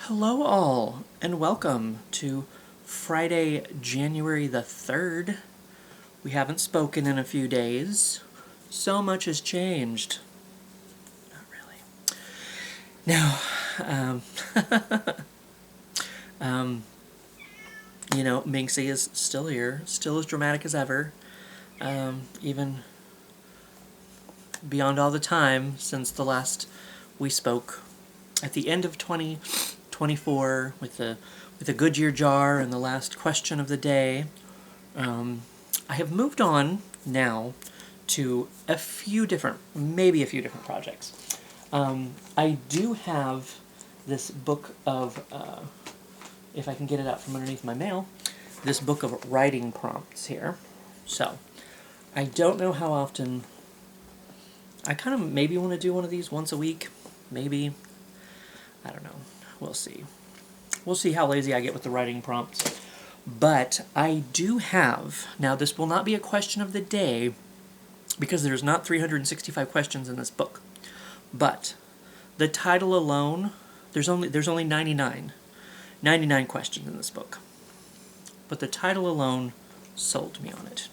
Hello all, and welcome to Friday, January the 3rd. We haven't spoken in a few days. So much has changed. Not really. Now, Minxie is still here, still as dramatic as ever, even beyond all the time since the last we spoke at the end of 2024 with the Goodyear jar and the last question of the day. I have moved on now to maybe a few different projects. I do have this book of, if I can get it out from underneath my mail, this book of writing prompts here. So, I don't know how often. I kind of maybe want to do one of these once a week. Maybe. I don't know. We'll see. We'll see how lazy I get with the writing prompts. But I do have, now this will not be a question of the day, because there's not 365 questions in this book. But the title alone, there's only 99 questions in this book. But the title alone sold me on it.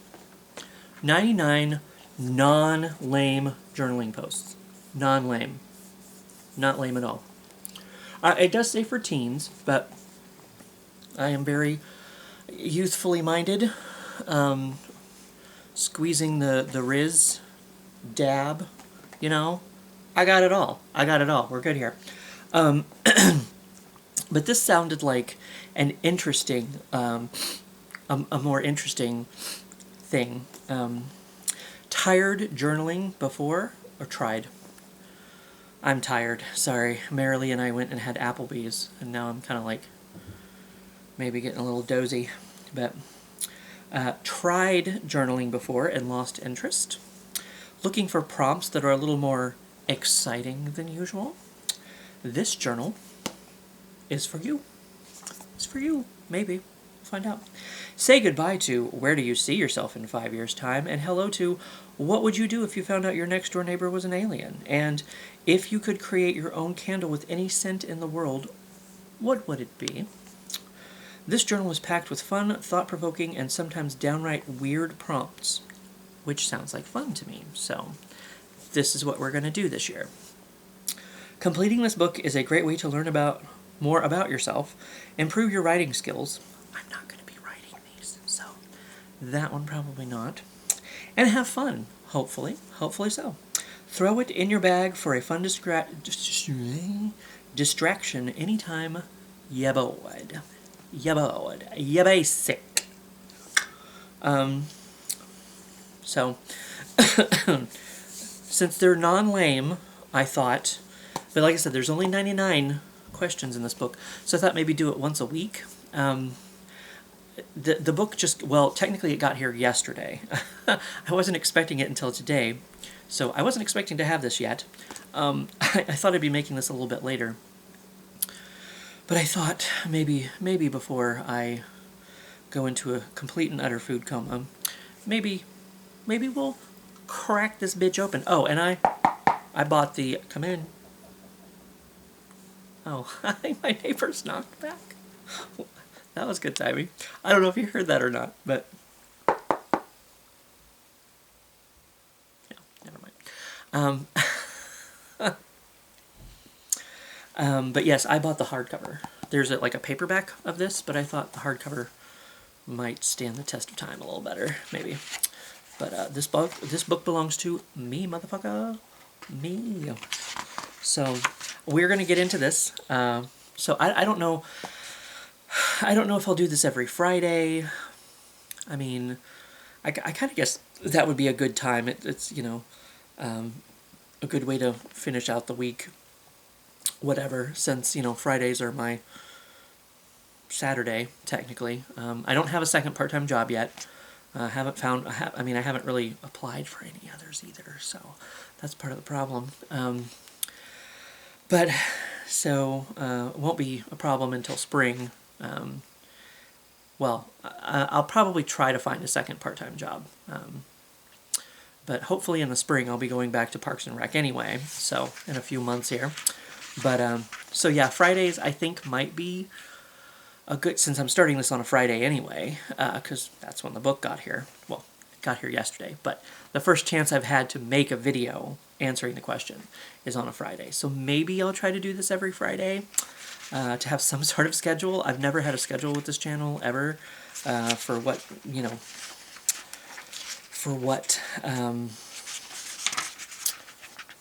99 non-lame journaling posts. Non-lame. Not lame at all. It does say for teens, but I am very youthfully minded. Squeezing the Riz, dab, I got it all. We're good here. But this sounded like an interesting, a more interesting thing. Tired journaling before or tried? I'm tired. Sorry. Marilee and I went and had Applebee's, and now I'm kind of like maybe getting a little dozy. But tried journaling before and lost interest. Looking for prompts that are a little more exciting than usual. This journal is for you. It's for you. Maybe. We'll find out. Say goodbye to where do you see yourself in 5 years' time, and hello to what would you do if you found out your next door neighbor was an alien, and if you could create your own candle with any scent in the world, what would it be? This journal is packed with fun, thought-provoking, and sometimes downright weird prompts, which sounds like fun to me, so this is what we're going to do this year. Completing this book is a great way to learn more about yourself, improve your writing skills. I'm not going to be writing these, so that one probably not. And have fun, hopefully so. Throw it in your bag for a fun distraction anytime you bored. You basic. So, since they're non-lame, I thought, but like I said, there's only 99 questions in this book, so I thought maybe do it once a week. The book technically it got here yesterday. I wasn't expecting it until today, so I wasn't expecting to have this yet. I thought I'd be making this a little bit later. But I thought maybe before I go into a complete and utter food coma, maybe we'll crack this bitch open. Oh, and I bought the, come in. Oh, hi, my neighbors knocked back. That was good timing. I don't know if you heard that or not, but yeah, never mind. But yes, I bought the hardcover. There's a paperback of this, but I thought the hardcover might stand the test of time a little better, maybe. But this book belongs to me, motherfucker, me. So we're gonna get into this. So I don't know. I don't know if I'll do this every Friday. I mean, I kind of guess that would be a good time. It's a good way to finish out the week. Whatever, since Fridays are my Saturday technically. I don't have a second part-time job yet. I haven't really applied for any others either. So that's part of the problem. But so it won't be a problem until spring. I'll probably try to find a second part-time job. But hopefully in the spring I'll be going back to Parks and Rec anyway, so in a few months here. But so yeah, Fridays I think might be a good, since I'm starting this on a Friday anyway, because that's when the book got here. Well, it got here yesterday, but the first chance I've had to make a video answering the question is on a Friday. So maybe I'll try to do this every Friday to have some sort of schedule. I've never had a schedule with this channel ever for what,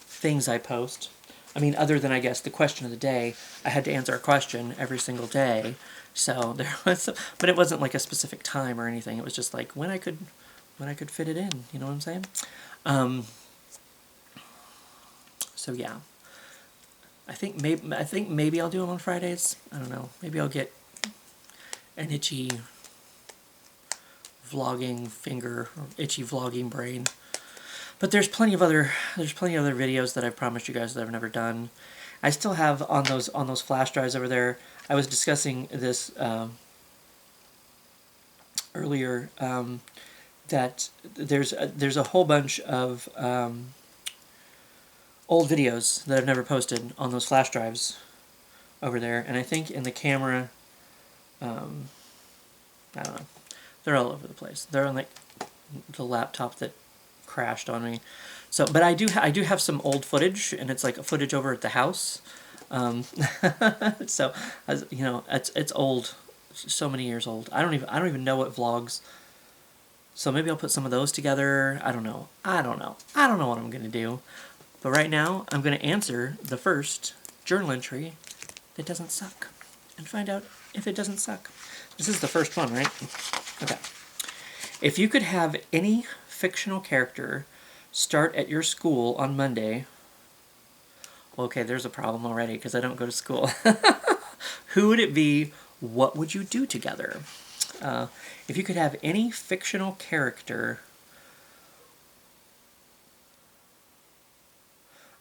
things I post. I mean, other than, I guess, the question of the day, I had to answer a question every single day. So there was, but it wasn't like a specific time or anything. It was just like when I could fit it in. You know what I'm saying? So yeah, I think maybe I'll do them on Fridays. I don't know. Maybe I'll get an itchy vlogging finger or itchy vlogging brain. But there's plenty of other videos that I've promised you guys that I've never done. I still have on those flash drives over there. I was discussing this earlier, that there's a whole bunch of old videos that I've never posted on those flash drives over there, and I think in the camera, I don't know, they're all over the place. They're on like the laptop that crashed on me. So, but I do have some old footage, and it's like a footage over at the house. So, as you know, it's old, so many years old. I don't even know what vlogs. So maybe I'll put some of those together. I don't know what I'm gonna do. But right now, I'm gonna answer the first journal entry that doesn't suck, and find out if it doesn't suck. This is the first one, right? Okay. If you could have any fictional character start at your school on Monday. Okay, there's a problem already because I don't go to school. Who would it be? What would you do together? If you could have any fictional character,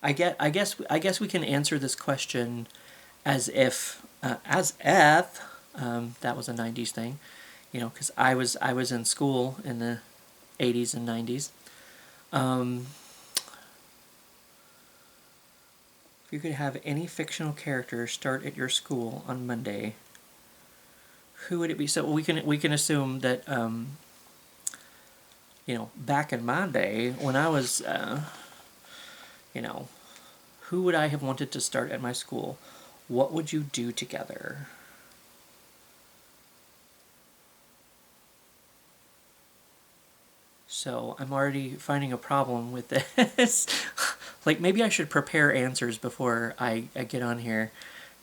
I guess we can answer this question as if that was a 90s thing, because I was in school in the 80s and 90s. If you could have any fictional character start at your school on Monday, who would it be? So we can assume that back in my day when I was who would I have wanted to start at my school? What would you do together? So I'm already finding a problem with this. Like maybe I should prepare answers before I get on here,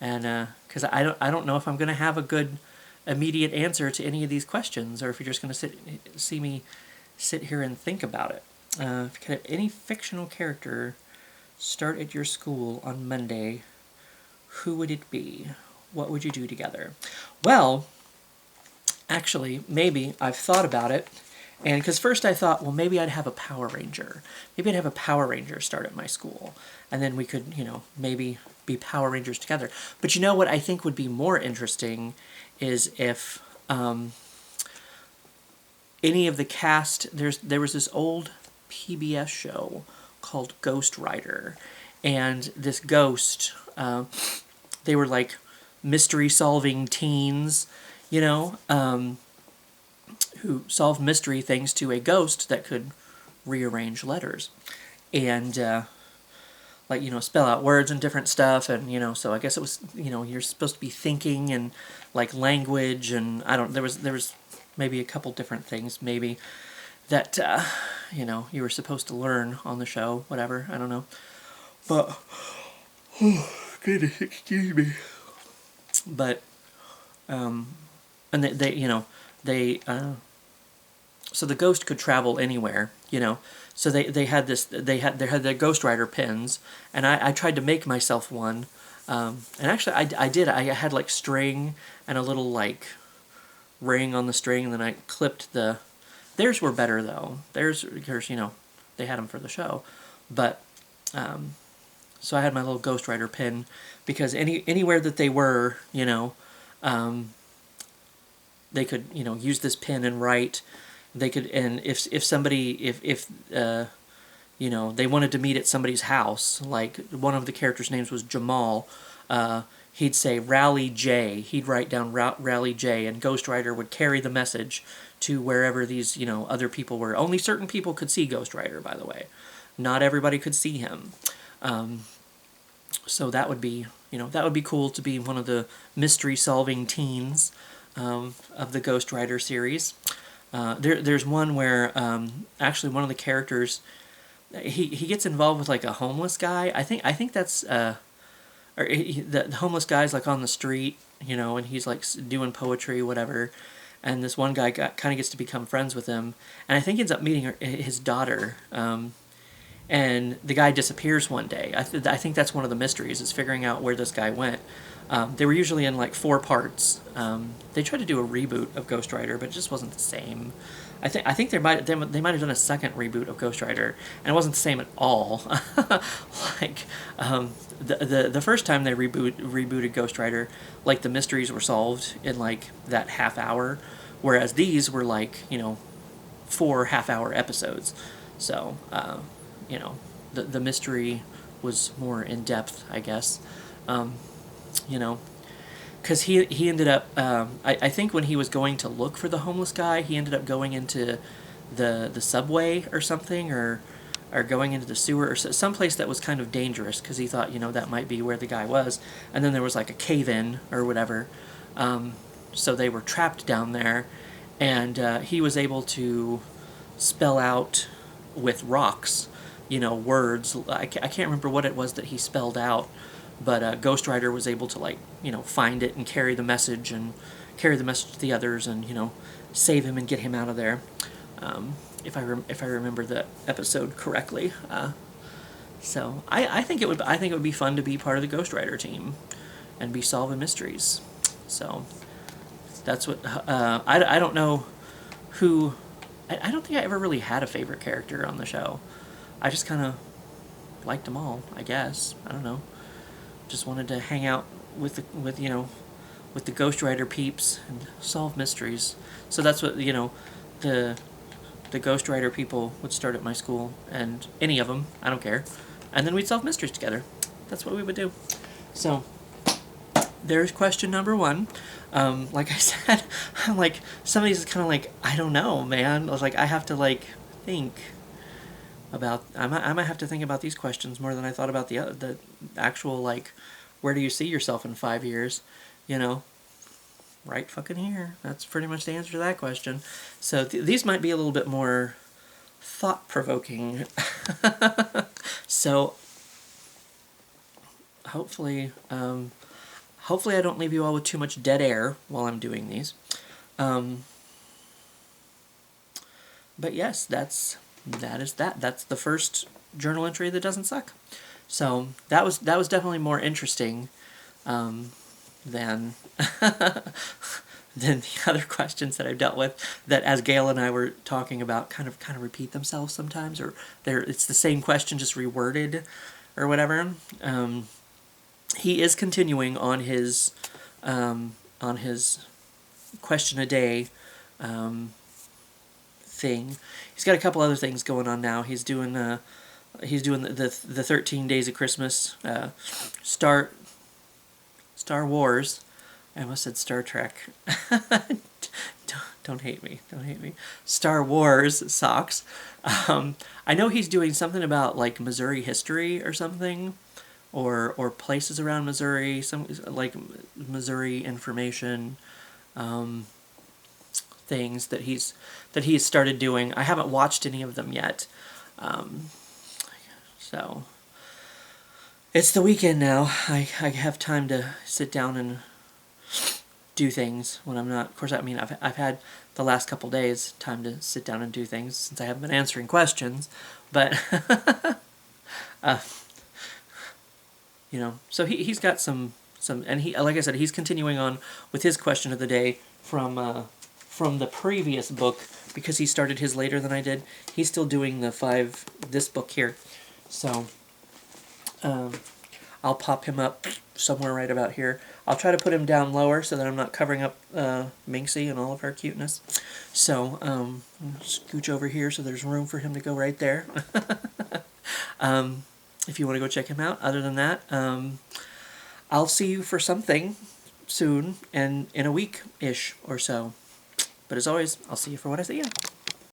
and because I don't know if I'm gonna have a good immediate answer to any of these questions, or if you're just gonna see me sit here and think about it. If you could have any fictional character start at your school on Monday, who would it be? What would you do together? Well, actually, maybe I've thought about it. And because first I thought, well, maybe I'd have a Power Ranger. Maybe I'd have a Power Ranger start at my school. And then we could, maybe be Power Rangers together. But you know what I think would be more interesting is if any of the cast, there was this old PBS show called Ghost Rider. And this ghost, they were like mystery-solving teens, who solved mystery thanks to a ghost that could rearrange letters and spell out words and different stuff, and so I guess it was you're supposed to be thinking and like language, and there was maybe a couple different things maybe that you were supposed to learn on the show, whatever, I don't know, but goodness, excuse me, but and they so the ghost could travel anywhere, so they had their Ghost Rider pins, and I tried to make myself one, and actually I had like string and a little like ring on the string, and then I clipped theirs were better though, theirs they had them for the show, but so I had my little Ghost Rider pin, because anywhere that they were, they could use this pen and write. They could, and if somebody if they wanted to meet at somebody's house. Like, one of the characters' names was Jamal. He'd say Rally J. He'd write down Rally J, and Ghost Rider would carry the message to wherever these, other people were. Only certain people could see Ghost Rider, by the way. Not everybody could see him. So that would be, cool to be one of the mystery-solving teens of the Ghost Rider series. There's one where actually one of the characters, he gets involved with like a homeless guy. I think that's the homeless guy's like on the street, and he's like doing poetry, whatever. And this one guy kind of gets to become friends with him, and I think ends up meeting his daughter. And the guy disappears one day. I think that's one of the mysteries, is figuring out where this guy went. They were usually in like 4 parts. They tried to do a reboot of Ghost Rider, but it just wasn't the same. I think they might have done a second reboot of Ghost Rider, and it wasn't the same at all. Like the first time they rebooted Ghost Rider, like the mysteries were solved in like that half hour, whereas these were like 4 half-hour episodes. So the mystery was more in depth, I guess. Because he ended up, I think when he was going to look for the homeless guy, he ended up going into the subway or something, or going into the sewer, or someplace that was kind of dangerous, because he thought, that might be where the guy was. And then there was like a cave-in or whatever. So they were trapped down there, and he was able to spell out with rocks, words. I can't remember what it was that he spelled out, but Ghost Rider was able to find it and carry the message to the others, and save him and get him out of there. If I remember the episode correctly. So I think it would be fun to be part of the Ghost Rider team and be solving mysteries. So that's what I don't know who. I don't think I ever really had a favorite character on the show. I just kind of liked them all, I guess. I don't know. Just wanted to hang out with the Ghost Rider peeps and solve mysteries. So that's what the Ghost Rider people would start at my school, and any of them, I don't care, and then we'd solve mysteries together. That's what we would do. So there's question number 1. Like I said, I'm like, some of these is kind of like, I don't know, man. I was like, I have to think about. I might have to think about these questions more than I thought about the actual where do you see yourself in 5 years? Right fucking here. That's pretty much the answer to that question. So these might be a little bit more thought-provoking. So hopefully I don't leave you all with too much dead air while I'm doing these. But yes, that's the first journal entry that doesn't suck. So that was definitely more interesting than than the other questions that I've dealt with, that, as Gail and I were talking about, kind of repeat themselves sometimes, or it's the same question just reworded or whatever. He is continuing on his question a day thing. He's got a couple other things going on now. He's doing the 13 Days of Christmas, Star Wars. I almost said Star Trek. Don't hate me. Star Wars socks. I know he's doing something about Missouri history or something, or places around Missouri, some Missouri information, things that he's started doing. I haven't watched any of them yet. So it's the weekend now. I have time to sit down and do things when I'm not. Of course, I mean, I've had the last couple days time to sit down and do things since I haven't been answering questions, but so he's got some, and he, like I said, he's continuing on with his question of the day from the previous book, because he started his later than I did. He's still doing this book here, so I'll pop him up somewhere right about here. I'll try to put him down lower so that I'm not covering up Minxie and all of her cuteness. So I'll scooch over here so there's room for him to go right there. If you want to go check him out. Other than that, I'll see you for something soon and in a week-ish or so. But as always, I'll see you for what I see you.